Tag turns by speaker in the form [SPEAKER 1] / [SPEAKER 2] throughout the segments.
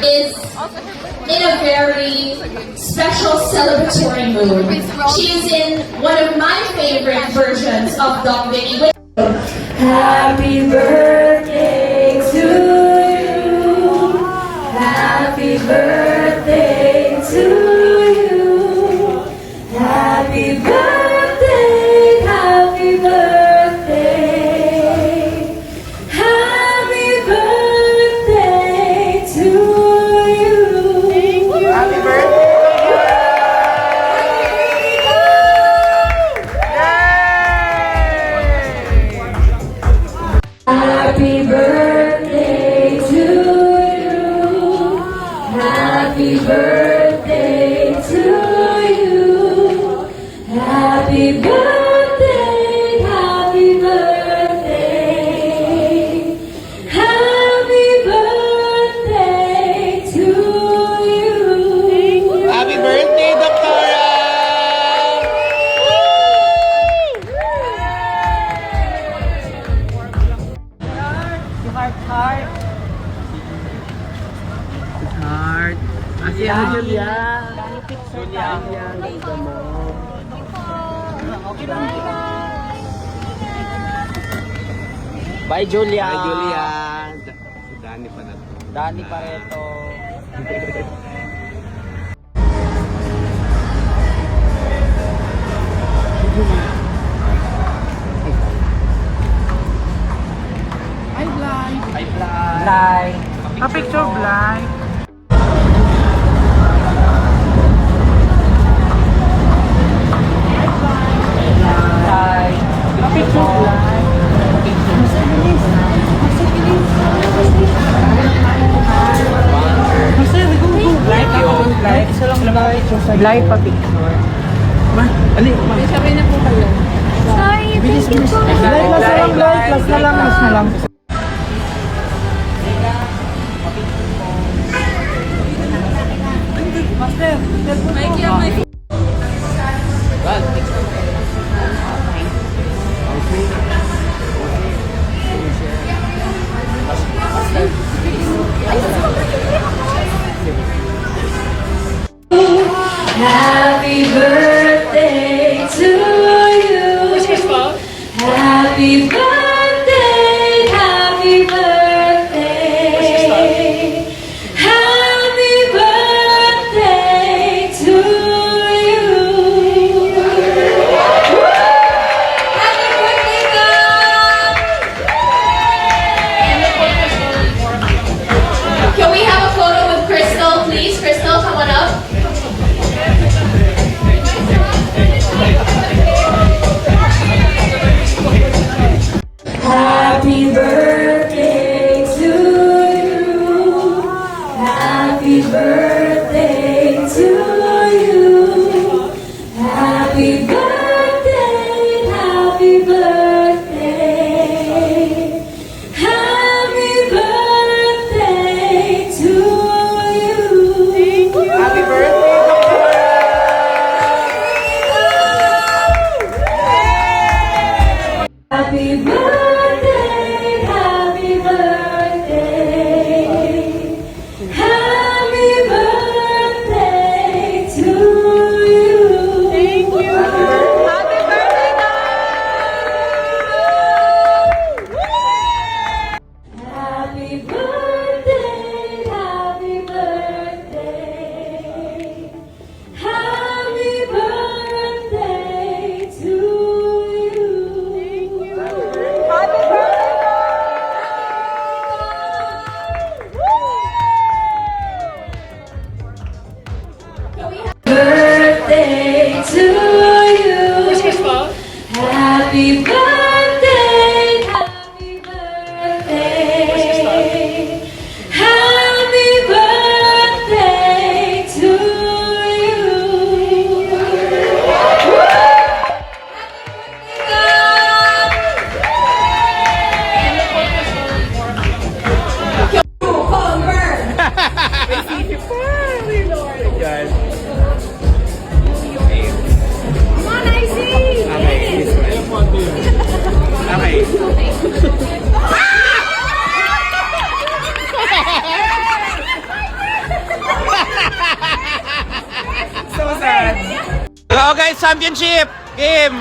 [SPEAKER 1] is in a very special celebratory mood. She is in one of my favorite versions of Doc Vicky. Happy birthday to you. Happy birthday to you. Happy birthday, happy birthday. Happy birthday to you.
[SPEAKER 2] Happy birthday!
[SPEAKER 1] Happy birthday to you. Happy birthday to you. Happy birthday, happy birthday. Happy birthday to you.
[SPEAKER 2] Happy birthday, Doktora! Heart. Asi Julia. Julia. Bye, Julia. Bye, Julia. Si Dani pa na. Dani Pareto. Hi, Bly. Hi, Bly.
[SPEAKER 3] A-picture blind.
[SPEAKER 2] Hi.
[SPEAKER 3] A-picture blind. Like ako, like. Isa lang like. Like pa picture.
[SPEAKER 2] Ali,
[SPEAKER 3] Sabay na po kayo.
[SPEAKER 1] Sorry,
[SPEAKER 3] Bilis. Like last na lang. Master,
[SPEAKER 1] happy birthday to you. Happy birthday, happy birthday. Happy birthday to you. Happy birthday, God! Can we have a photo with Crystal, please? Crystal, come on up. Happy birthday to you. Happy birthday to you. Happy birthday, happy birthday. Happy birthday to you.
[SPEAKER 2] happy birthday,
[SPEAKER 1] Happy birthday, happy birthday. Happy birthday
[SPEAKER 4] championship game.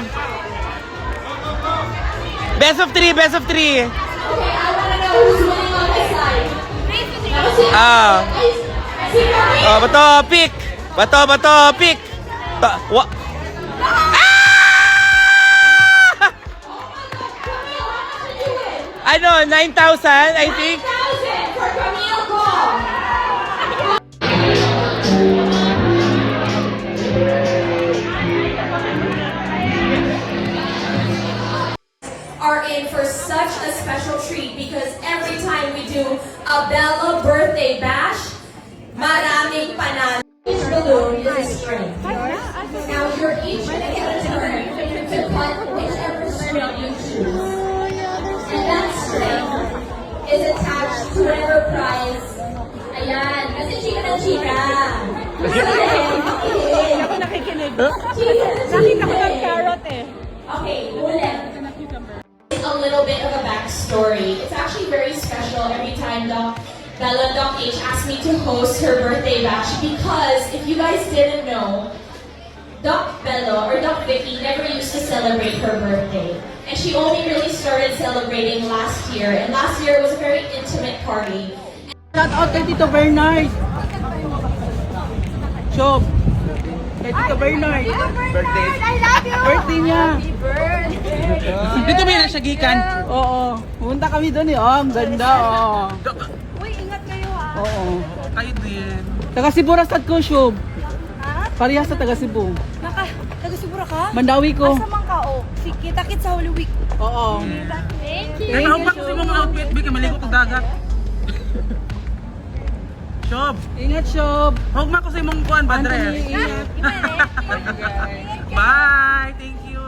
[SPEAKER 4] Best of 3, best of 3.
[SPEAKER 1] Okay, I wanna know who's winning on this side.
[SPEAKER 4] Ah. Oh, bato, pick. Bato, pick. Ah! Ano, 9,000, I think.
[SPEAKER 1] 9,000 for Camille Gong. Are in for such a special treat because every time we do a Bella birthday bash, maraming panalo. Each balloon is a string. Now you're each gonna get a turn to cut whichever string you choose. And that string is attached to whatever prize. Ayan, kasi chika na chika.
[SPEAKER 3] Ako nakikinig.
[SPEAKER 1] Chika na
[SPEAKER 3] Nakita ko ng
[SPEAKER 1] chika.
[SPEAKER 3] carrot eh.
[SPEAKER 1] Okay, ulit. A little bit of a backstory. It's actually very special every time Bella and Doc H asked me to host her birthday bash because if you guys didn't know, Doc Bella or Doc Vicky never used to celebrate her birthday. And she only really started celebrating last year. And last year it was a very intimate party.
[SPEAKER 3] Shout out kay Tito Bernard. Shob. Kay Tito Bernard.
[SPEAKER 5] Birthday. I love you.
[SPEAKER 3] Birthday niya.
[SPEAKER 4] Dito ba yung nasyagikan?
[SPEAKER 3] Oo. Pumunta kami doon eh. Oh, ang ganda oh.
[SPEAKER 5] Uy, ingat kayo ah.
[SPEAKER 3] Oo.
[SPEAKER 4] Kayo din.
[SPEAKER 3] Taga Cebu rasad ko, Shob.
[SPEAKER 5] Ha?
[SPEAKER 3] Parehas sa taga Cebu.
[SPEAKER 5] Taga-Sibura ka?
[SPEAKER 3] Mandawi ko.
[SPEAKER 5] Asa man ka oh? Si kita-kit sa Holy Week.
[SPEAKER 3] Oo.
[SPEAKER 5] Thank you.
[SPEAKER 4] Kaya nahupak ko sa mga outfit, Bika, maligo ko dagat. Shob,
[SPEAKER 3] Ingat, Shob.
[SPEAKER 4] hugma ko sa imong kuan,
[SPEAKER 3] Anthony,
[SPEAKER 4] Badres.
[SPEAKER 3] ingat.
[SPEAKER 4] Bye, thank you.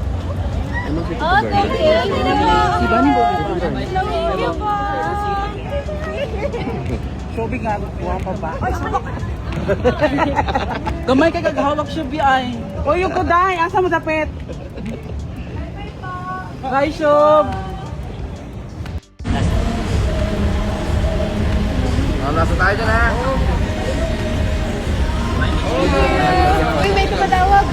[SPEAKER 5] Oh, thank you.
[SPEAKER 3] Si Bani po.
[SPEAKER 5] Thank you po.
[SPEAKER 3] Shobi nga, kuha pa ba? Ay, sabak! Gamay ka kaghawak, Shobi ay. O yung kuday, asa mo dapit? Bye, Shob!
[SPEAKER 2] Nasa tayo dyan ha.
[SPEAKER 5] Uy, may tumatawag.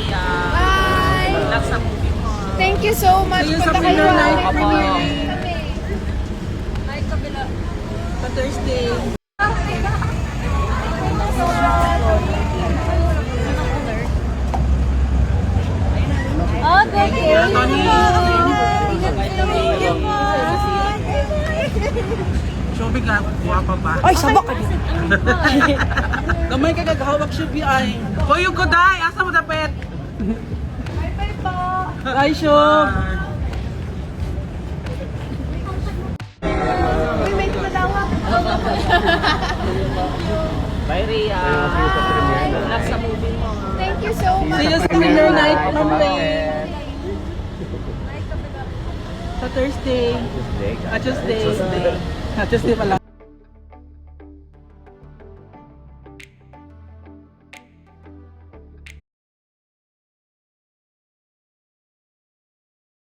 [SPEAKER 5] Bye. Thank you so much.
[SPEAKER 3] See you sa
[SPEAKER 5] Punta kayo
[SPEAKER 3] premiere
[SPEAKER 5] ah.
[SPEAKER 3] night,
[SPEAKER 5] May
[SPEAKER 3] premiere.
[SPEAKER 5] kabila.
[SPEAKER 3] Sa Thursday.
[SPEAKER 5] Oh, thank you.
[SPEAKER 4] Tony.
[SPEAKER 5] Thank you po.
[SPEAKER 4] Shobi nga, kuha pa ba?
[SPEAKER 3] Ay, sabak ka din. Gamay ka kaghawak, Shobi ay.
[SPEAKER 4] O yung kuday, asa mo dapit?
[SPEAKER 5] Bye-bye po.
[SPEAKER 3] Bye, Shob!
[SPEAKER 5] Uy, may tumatawag.
[SPEAKER 2] Bye, Ria. Nasa movie mo.
[SPEAKER 5] Thank you so much.
[SPEAKER 3] See you sa premiere night, Monday. Sa Thursday. Tuesday. Tuesday pala.